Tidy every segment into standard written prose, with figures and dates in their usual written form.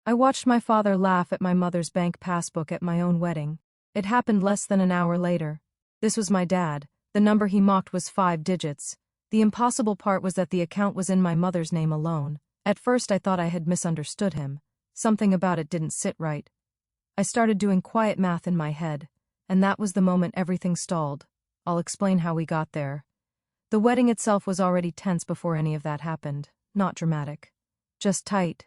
I watched my father laugh at my mother's bank passbook at my own wedding. It happened less than an hour later. This was my dad. The number he mocked was 5 digits. The impossible part was that the account was in my mother's name alone. At first I thought I had misunderstood him. Something about it didn't sit right. I started doing quiet math in my head, and that was the moment everything stalled. I'll explain how we got there. The wedding itself was already tense before any of that happened. Not dramatic. Just tight.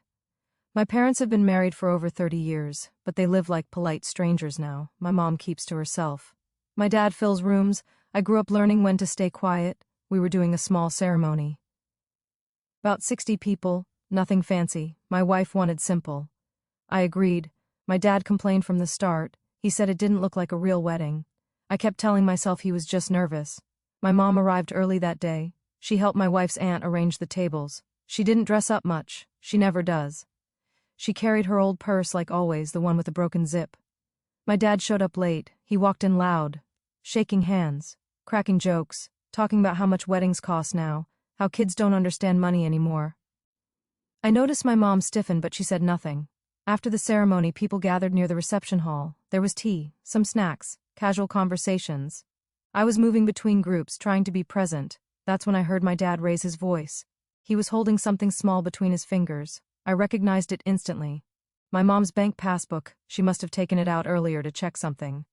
My parents have been married for over 30 years, but they live like polite strangers now. My mom keeps to herself. My dad fills rooms. I grew up learning when to stay quiet. We were doing a small ceremony. About 60 people, nothing fancy. My wife wanted simple. I agreed. My dad complained from the start. He said it didn't look like a real wedding. I kept telling myself he was just nervous. My mom arrived early that day. She helped my wife's aunt arrange the tables. She didn't dress up much. She never does. She carried her old purse like always, the one with the broken zip. My dad showed up late. He walked in loud, shaking hands, cracking jokes, talking about how much weddings cost now, how kids don't understand money anymore. I noticed my mom stiffen, but she said nothing. After the ceremony, people gathered near the reception hall. There was tea, some snacks, casual conversations. I was moving between groups, trying to be present. That's when I heard my dad raise his voice. He was holding something small between his fingers. I recognized it instantly. My mom's bank passbook. She must have taken it out earlier to check something.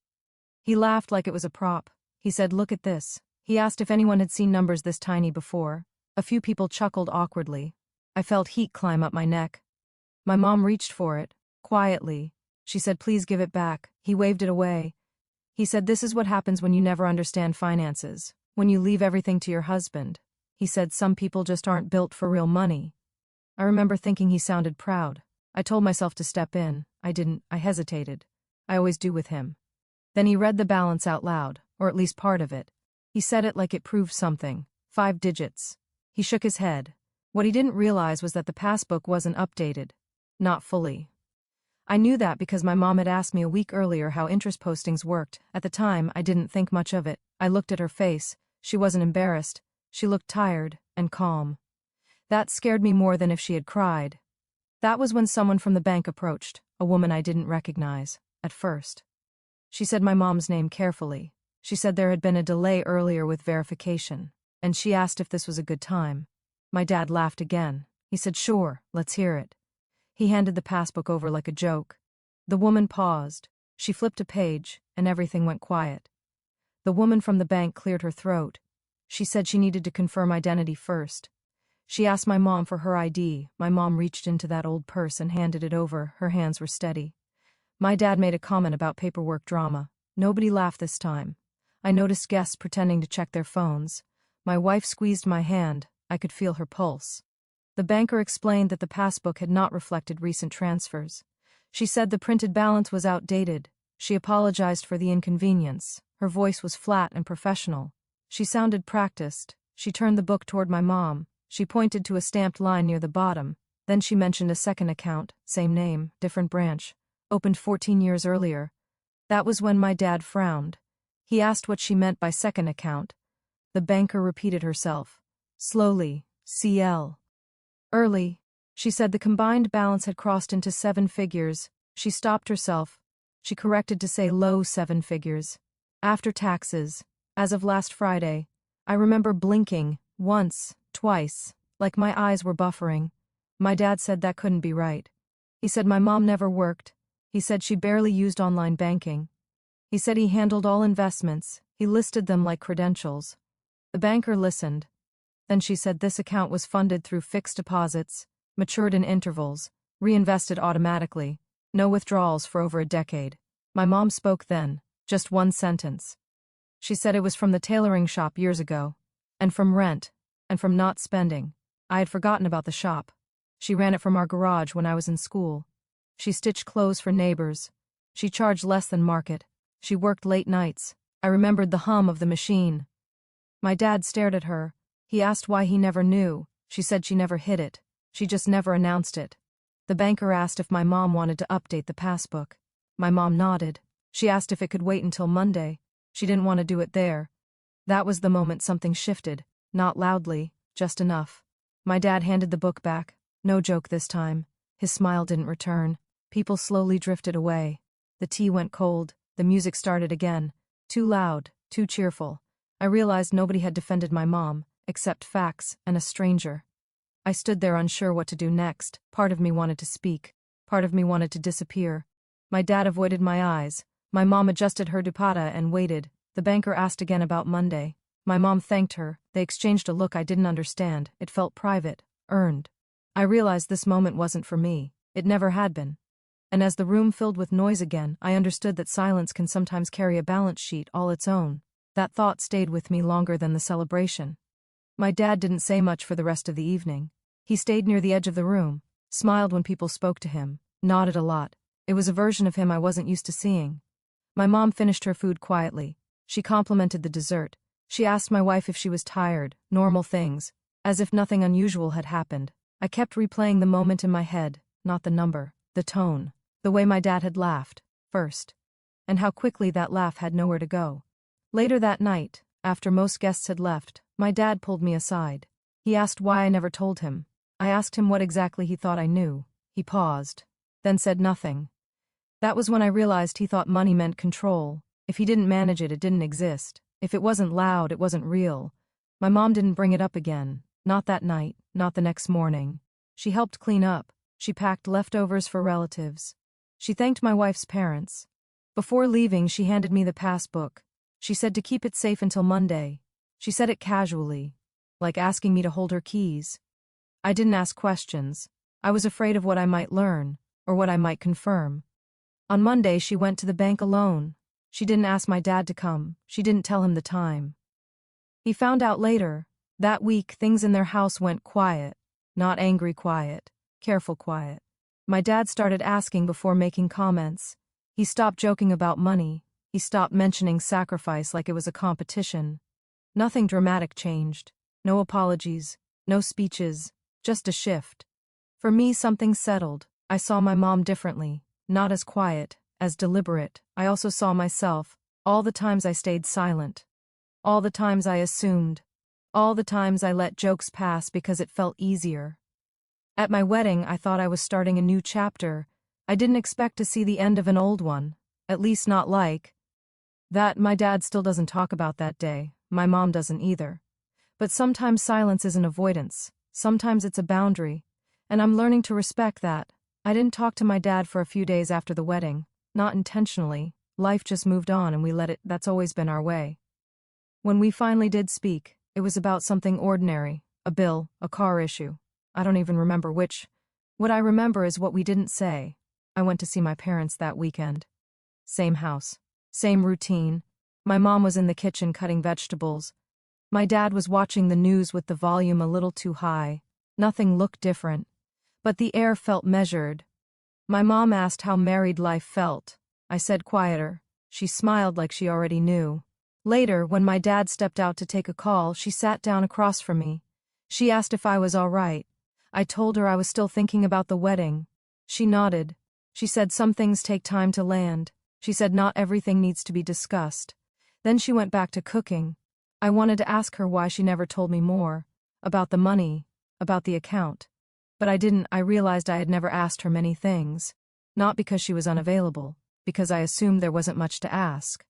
He laughed like it was a prop. He said, "Look at this." He asked if anyone had seen numbers this tiny before. A few people chuckled awkwardly. I felt heat climb up my neck. My mom reached for it, quietly. She said, "Please give it back." He waved it away. He said, "This is what happens when you never understand finances, when you leave everything to your husband." He said, "Some people just aren't built for real money." I remember thinking he sounded proud. I told myself to step in. I didn't. I hesitated. I always do with him. Then he read the balance out loud, or at least part of it. He said it like it proved something. 5 digits. He shook his head. What he didn't realize was that the passbook wasn't updated. Not fully. I knew that because my mom had asked me a week earlier how interest postings worked. At the time, I didn't think much of it. I looked at her face. She wasn't embarrassed. She looked tired and calm. That scared me more than if she had cried. That was when someone from the bank approached, a woman I didn't recognize, at first. She said my mom's name carefully. She said there had been a delay earlier with verification, and she asked if this was a good time. My dad laughed again. He said, "Sure, let's hear it." He handed the passbook over like a joke. The woman paused. She flipped a page, and everything went quiet. The woman from the bank cleared her throat. She said she needed to confirm identity first. She asked my mom for her ID. My mom reached into that old purse and handed it over. Her hands were steady. My dad made a comment about paperwork drama. Nobody laughed this time. I noticed guests pretending to check their phones. My wife squeezed my hand. I could feel her pulse. The banker explained that the passbook had not reflected recent transfers. She said the printed balance was outdated. She apologized for the inconvenience. Her voice was flat and professional. She sounded practiced. She turned the book toward my mom. She pointed to a stamped line near the bottom. Then she mentioned a second account, same name, different branch, opened 14 years earlier. That was when my dad frowned. He asked what she meant by second account. The banker repeated herself. Slowly, CL. Early. She said the combined balance had crossed into 7 figures. She stopped herself. She corrected to say low 7 figures. After taxes. As of last Friday. I remember blinking, once, twice, like my eyes were buffering. My dad said that couldn't be right. He said my mom never worked. He said she barely used online banking. He said he handled all investments. He listed them like credentials. The banker listened. Then she said this account was funded through fixed deposits, matured in intervals, reinvested automatically, no withdrawals for over a decade. My mom spoke then, just one sentence. She said it was from the tailoring shop years ago, and from rent, and from not spending. I had forgotten about the shop. She ran it from our garage when I was in school. She stitched clothes for neighbors. She charged less than market. She worked late nights. I remembered the hum of the machine. My dad stared at her. He asked why he never knew. She said she never hid it. She just never announced it. The banker asked if my mom wanted to update the passbook. My mom nodded. She asked if it could wait until Monday. She didn't want to do it there. That was the moment something shifted. Not loudly, just enough. My dad handed the book back. No joke this time. His smile didn't return. People slowly drifted away. The tea went cold. The music started again. Too loud, too cheerful. I realized nobody had defended my mom, except facts and a stranger. I stood there unsure what to do next. Part of me wanted to speak. Part of me wanted to disappear. My dad avoided my eyes. My mom adjusted her dupatta and waited. The banker asked again about Monday. My mom thanked her. They exchanged a look I didn't understand. It felt private, earned. I realized this moment wasn't for me. It never had been. And as the room filled with noise again, I understood that silence can sometimes carry a balance sheet all its own. That thought stayed with me longer than the celebration. My dad didn't say much for the rest of the evening. He stayed near the edge of the room, smiled when people spoke to him, nodded a lot. It was a version of him I wasn't used to seeing. My mom finished her food quietly. She complimented the dessert. She asked my wife if she was tired, normal things, as if nothing unusual had happened. I kept replaying the moment in my head, not the number, the tone, the way my dad had laughed, first, and how quickly that laugh had nowhere to go. Later that night, after most guests had left, my dad pulled me aside. He asked why I never told him. I asked him what exactly he thought I knew. He paused, then said nothing. That was when I realized he thought money meant control. If he didn't manage it, it didn't exist. If it wasn't loud, it wasn't real. My mom didn't bring it up again. Not that night, not the next morning. She helped clean up. She packed leftovers for relatives. She thanked my wife's parents. Before leaving, she handed me the passbook. She said to keep it safe until Monday. She said it casually, like asking me to hold her keys. I didn't ask questions. I was afraid of what I might learn, or what I might confirm. On Monday, she went to the bank alone. She didn't ask my dad to come. She didn't tell him the time. He found out later. That week, things in their house went quiet. Not angry quiet, careful quiet. My dad started asking before making comments. He stopped joking about money. He stopped mentioning sacrifice like it was a competition. Nothing dramatic changed. No apologies, no speeches, just a shift. For me, something settled. I saw my mom differently, not as quiet, as deliberate. I also saw myself, all the times I stayed silent. All the times I assumed. All the times I let jokes pass because it felt easier. At my wedding, I thought I was starting a new chapter. I didn't expect to see the end of an old one, at least not like that. My dad still doesn't talk about that day. My mom doesn't either. But sometimes silence isn't avoidance. Sometimes it's a boundary. And I'm learning to respect that. I didn't talk to my dad for a few days after the wedding. Not intentionally. Life just moved on and we let it. That's always been our way. When we finally did speak, it was about something ordinary. A bill, a car issue. I don't even remember which. What I remember is what we didn't say. I went to see my parents that weekend. Same house. Same routine. My mom was in the kitchen cutting vegetables. My dad was watching the news with the volume a little too high. Nothing looked different. But the air felt measured. My mom asked how married life felt. I said quieter. She smiled like she already knew. Later, when my dad stepped out to take a call, she sat down across from me. She asked if I was all right. I told her I was still thinking about the wedding. She nodded. She said some things take time to land. She said not everything needs to be discussed. Then she went back to cooking. I wanted to ask her why she never told me more. About the money. About the account. But I didn't. I realized I had never asked her many things. Not because she was unavailable. Because I assumed there wasn't much to ask.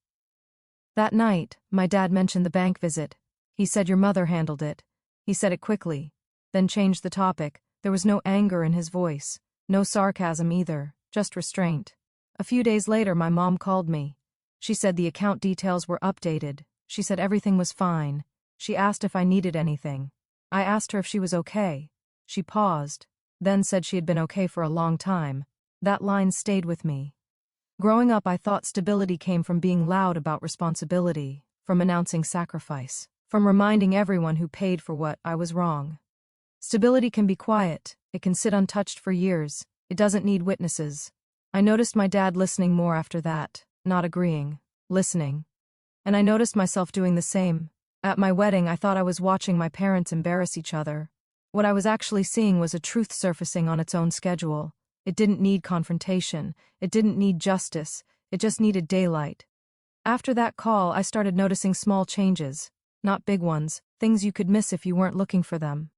That night, my dad mentioned the bank visit. He said your mother handled it. He said it quickly. Then changed the topic. There was no anger in his voice. No sarcasm either. Just restraint. A few days later, my mom called me. She said the account details were updated. She said everything was fine. She asked if I needed anything. I asked her if she was okay. She paused, then said she had been okay for a long time. That line stayed with me. Growing up, I thought stability came from being loud about responsibility, from announcing sacrifice, from reminding everyone who paid for what I was wrong. Stability can be quiet. It can sit untouched for years. It doesn't need witnesses. I noticed my dad listening more after that, not agreeing, listening. And I noticed myself doing the same. At my wedding, I thought I was watching my parents embarrass each other. What I was actually seeing was a truth surfacing on its own schedule. It didn't need confrontation. It didn't need justice. It just needed daylight. After that call, I started noticing small changes. Not big ones, things you could miss if you weren't looking for them.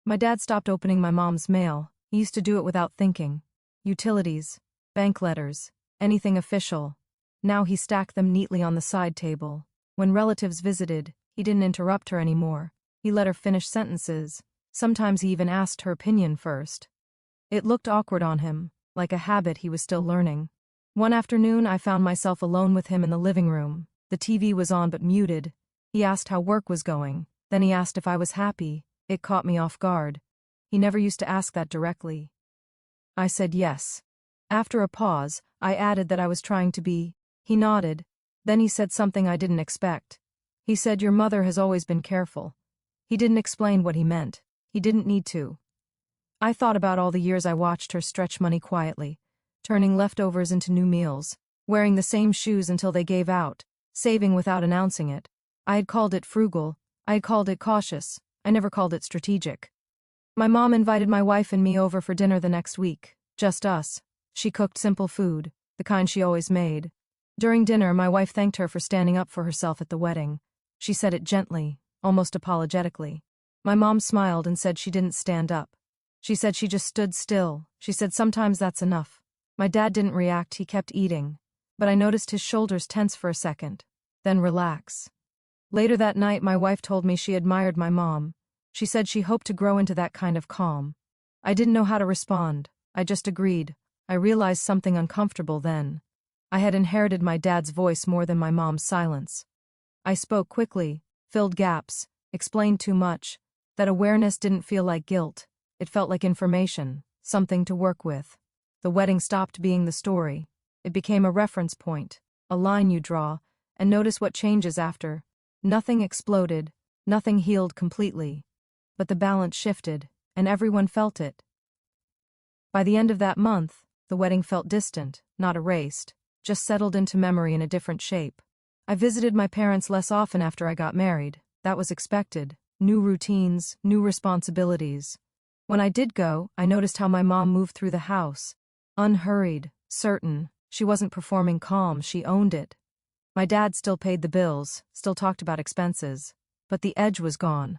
My dad stopped opening my mom's mail. He used to do it without thinking. Utilities, bank letters, anything official. Now he stacked them neatly on the side table. When relatives visited, he didn't interrupt her anymore. He let her finish sentences. Sometimes he even asked her opinion first. It looked awkward on him, like a habit he was still learning. One afternoon I found myself alone with him in the living room. The TV was on but muted. He asked how work was going. Then he asked if I was happy. It caught me off guard. He never used to ask that directly. I said yes. After a pause, I added that I was trying to be. He nodded. Then he said something I didn't expect. He said, "Your mother has always been careful." He didn't explain what he meant. He didn't need to. I thought about all the years I watched her stretch money quietly, turning leftovers into new meals, wearing the same shoes until they gave out, saving without announcing it. I had called it frugal. I had called it cautious. I never called it strategic. My mom invited my wife and me over for dinner the next week. Just us. She cooked simple food, the kind she always made. During dinner, my wife thanked her for standing up for herself at the wedding. She said it gently, almost apologetically. My mom smiled and said she didn't stand up. She said she just stood still. She said sometimes that's enough. My dad didn't react, he kept eating. But I noticed his shoulders tense for a second, then relax. Later that night, my wife told me she admired my mom. She said she hoped to grow into that kind of calm. I didn't know how to respond. I just agreed. I realized something uncomfortable then. I had inherited my dad's voice more than my mom's silence. I spoke quickly, filled gaps, explained too much. That awareness didn't feel like guilt. It felt like information, something to work with. The wedding stopped being the story. It became a reference point, a line you draw, and notice what changes after. Nothing exploded, nothing healed completely. But the balance shifted, and everyone felt it. By the end of that month, the wedding felt distant, not erased, just settled into memory in a different shape. I visited my parents less often after I got married. That was expected. New routines, new responsibilities. When I did go, I noticed how my mom moved through the house. Unhurried, certain. She wasn't performing calm, she owned it. My dad still paid the bills, still talked about expenses. But the edge was gone.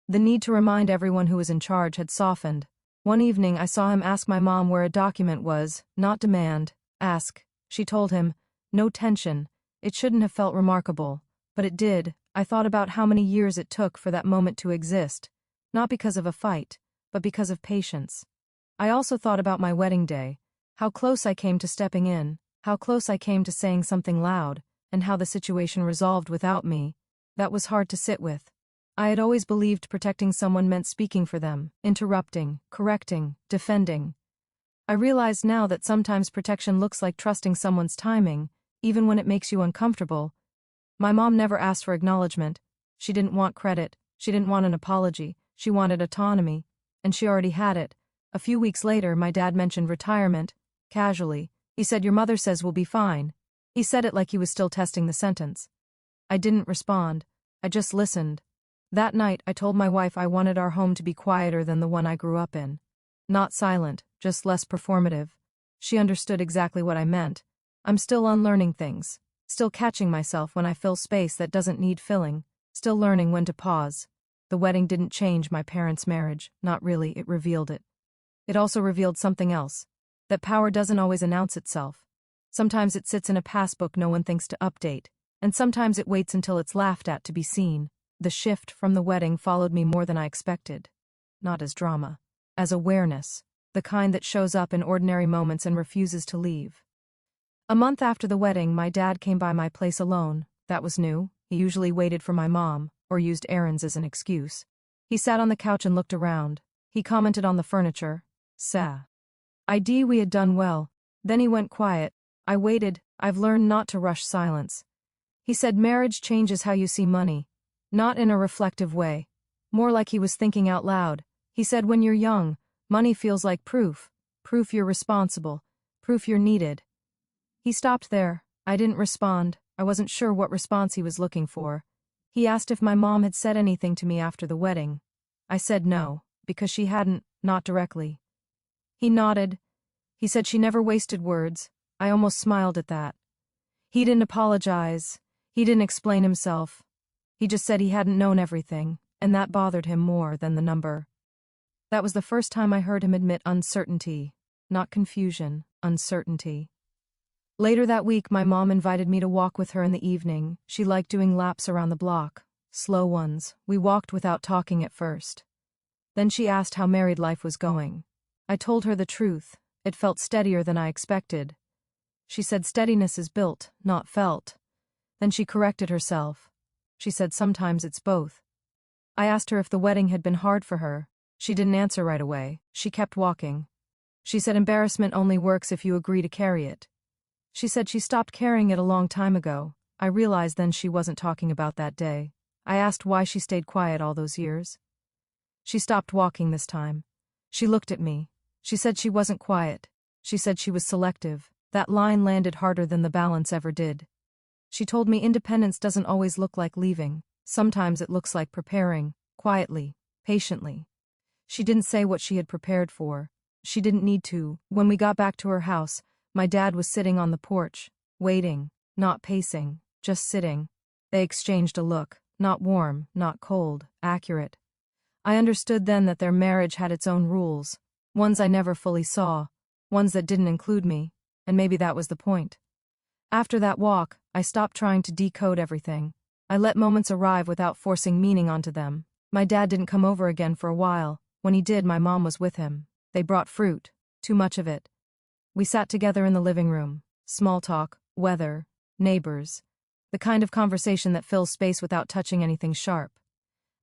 The need to remind everyone who was in charge had softened. One evening I saw him ask my mom where a document was, not demand. Ask. She told him. No tension. It shouldn't have felt remarkable. But it did. I thought about how many years it took for that moment to exist. Not because of a fight, but because of patience. I also thought about my wedding day. How close I came to stepping in. How close I came to saying something loud. And how the situation resolved without me. That was hard to sit with. I had always believed protecting someone meant speaking for them, interrupting, correcting, defending. I realized now that sometimes protection looks like trusting someone's timing, even when it makes you uncomfortable. My mom never asked for acknowledgement. She didn't want credit. She didn't want an apology. She wanted autonomy. And she already had it. A few weeks later, my dad mentioned retirement. Casually. He said, "Your mother says we'll be fine." He said it like he was still testing the sentence. I didn't respond. I just listened. That night, I told my wife I wanted our home to be quieter than the one I grew up in. Not silent, just less performative. She understood exactly what I meant. I'm still unlearning things. Still catching myself when I fill space that doesn't need filling. Still learning when to pause. The wedding didn't change my parents' marriage. Not really, it revealed it. It also revealed something else. That power doesn't always announce itself. Sometimes it sits in a passbook no one thinks to update. And sometimes it waits until it's laughed at to be seen. The shift from the wedding followed me more than I expected. Not as drama. As awareness. The kind that shows up in ordinary moments and refuses to leave. A month after the wedding, my dad came by my place alone. That was new. He usually waited for my mom, or used errands as an excuse. He sat on the couch and looked around. He commented on the furniture. We had done well. Then he went quiet. I waited. I've learned not to rush silence. He said marriage changes how you see money. Not in a reflective way. More like he was thinking out loud. He said when you're young, money feels like proof. Proof you're responsible. Proof you're needed. He stopped there. I didn't respond. I wasn't sure what response he was looking for. He asked if my mom had said anything to me after the wedding. I said no, because she hadn't, not directly. He nodded. He said she never wasted words. I almost smiled at that. He didn't apologize. He didn't explain himself. He just said he hadn't known everything, and that bothered him more than the number. That was the first time I heard him admit uncertainty. Not confusion, uncertainty. Later that week, my mom invited me to walk with her in the evening. She liked doing laps around the block. Slow ones. We walked without talking at first. Then she asked how married life was going. I told her the truth. It felt steadier than I expected. She said steadiness is built, not felt. Then she corrected herself. She said sometimes it's both. I asked her if the wedding had been hard for her. She didn't answer right away. She kept walking. She said embarrassment only works if you agree to carry it. She said she stopped carrying it a long time ago. I realized then she wasn't talking about that day. I asked why she stayed quiet all those years. She stopped walking this time. She looked at me. She said she wasn't quiet. She said she was selective. That line landed harder than the balance ever did. She told me independence doesn't always look like leaving. Sometimes it looks like preparing, quietly, patiently. She didn't say what she had prepared for. She didn't need to. When we got back to her house, my dad was sitting on the porch, waiting, not pacing, just sitting. They exchanged a look, not warm, not cold, accurate. I understood then that their marriage had its own rules, ones I never fully saw, ones that didn't include me, and maybe that was the point. After that walk, I stopped trying to decode everything. I let moments arrive without forcing meaning onto them. My dad didn't come over again for a while. When he did, my mom was with him. They brought fruit, too much of it. We sat together in the living room. Small talk, weather, neighbors. The kind of conversation that fills space without touching anything sharp.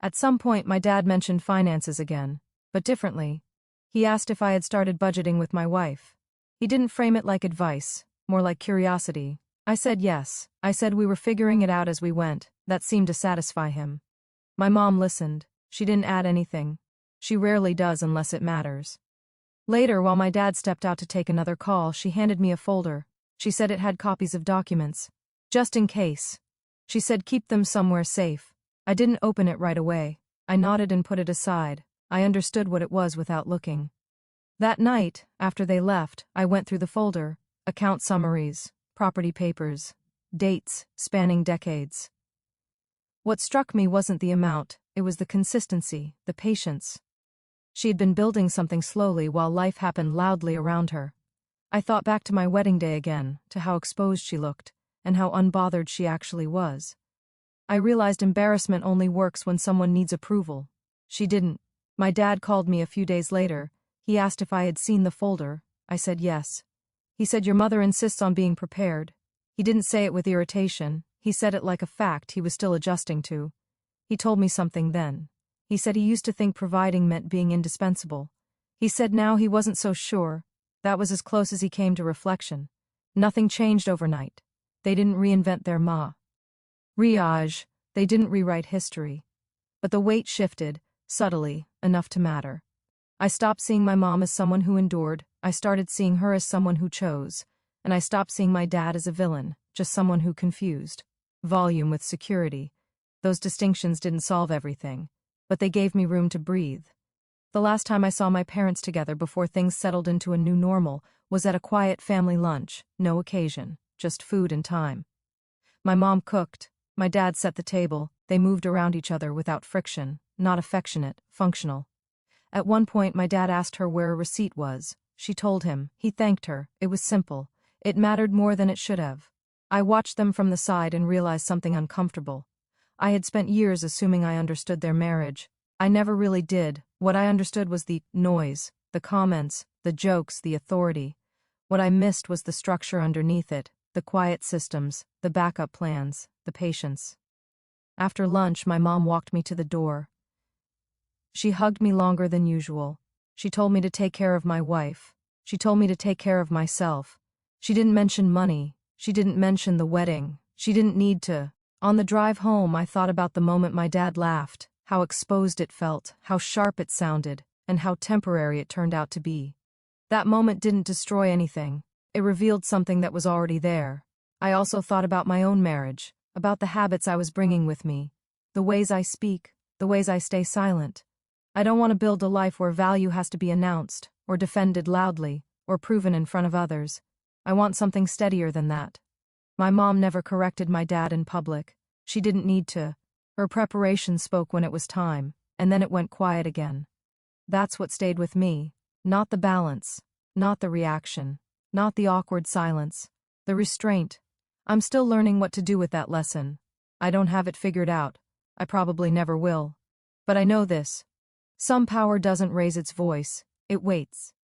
At some point, my dad mentioned finances again, but differently. He asked if I had started budgeting with my wife. He didn't frame it like advice, more like curiosity. I said yes. I said we were figuring it out as we went. That seemed to satisfy him. My mom listened. She didn't add anything. She rarely does unless it matters. Later, while my dad stepped out to take another call, she handed me a folder. She said it had copies of documents. Just in case. She said keep them somewhere safe. I didn't open it right away. I nodded and put it aside. I understood what it was without looking. That night, after they left, I went through the folder. Account summaries, property papers, dates spanning decades. What struck me wasn't the amount, it was the consistency, the patience. She had been building something slowly while life happened loudly around her. I thought back to my wedding day again, to how exposed she looked, and how unbothered she actually was. I realized embarrassment only works when someone needs approval. She didn't. My dad called me a few days later. He asked if I had seen the folder. I said yes. He said your mother insists on being prepared. He didn't say it with irritation. He said it like a fact he was still adjusting to. He told me something then. He said he used to think providing meant being indispensable. He said now he wasn't so sure. That was as close as he came to reflection. Nothing changed overnight. They didn't reinvent their mariage. They didn't rewrite history. But the weight shifted, subtly, enough to matter. I stopped seeing my mom as someone who endured. I started seeing her as someone who chose. And I stopped seeing my dad as a villain, just someone who confused volume with security. Those distinctions didn't solve everything, but they gave me room to breathe. The last time I saw my parents together before things settled into a new normal was at a quiet family lunch, no occasion, just food and time. My mom cooked, my dad set the table, they moved around each other without friction, not affectionate, functional. At one point my dad asked her where a receipt was. She told him. He thanked her. It was simple. It mattered more than it should have. I watched them from the side and realized something uncomfortable. I had spent years assuming I understood their marriage. I never really did. What I understood was the noise, the comments, the jokes, the authority. What I missed was the structure underneath it, the quiet systems, the backup plans, the patience. After lunch, my mom walked me to the door. She hugged me longer than usual. She told me to take care of my wife. She told me to take care of myself. She didn't mention money. She didn't mention the wedding. She didn't need to. On the drive home, I thought about the moment my dad laughed, how exposed it felt, how sharp it sounded, and how temporary it turned out to be. That moment didn't destroy anything. It revealed something that was already there. I also thought about my own marriage, about the habits I was bringing with me, the ways I speak, the ways I stay silent. I don't want to build a life where value has to be announced, or defended loudly, or proven in front of others. I want something steadier than that. My mom never corrected my dad in public. She didn't need to. Her preparation spoke when it was time, and then it went quiet again. That's what stayed with me. Not the balance. Not the reaction. Not the awkward silence. The restraint. I'm still learning what to do with that lesson. I don't have it figured out. I probably never will. But I know this. Some power doesn't raise its voice. It waits.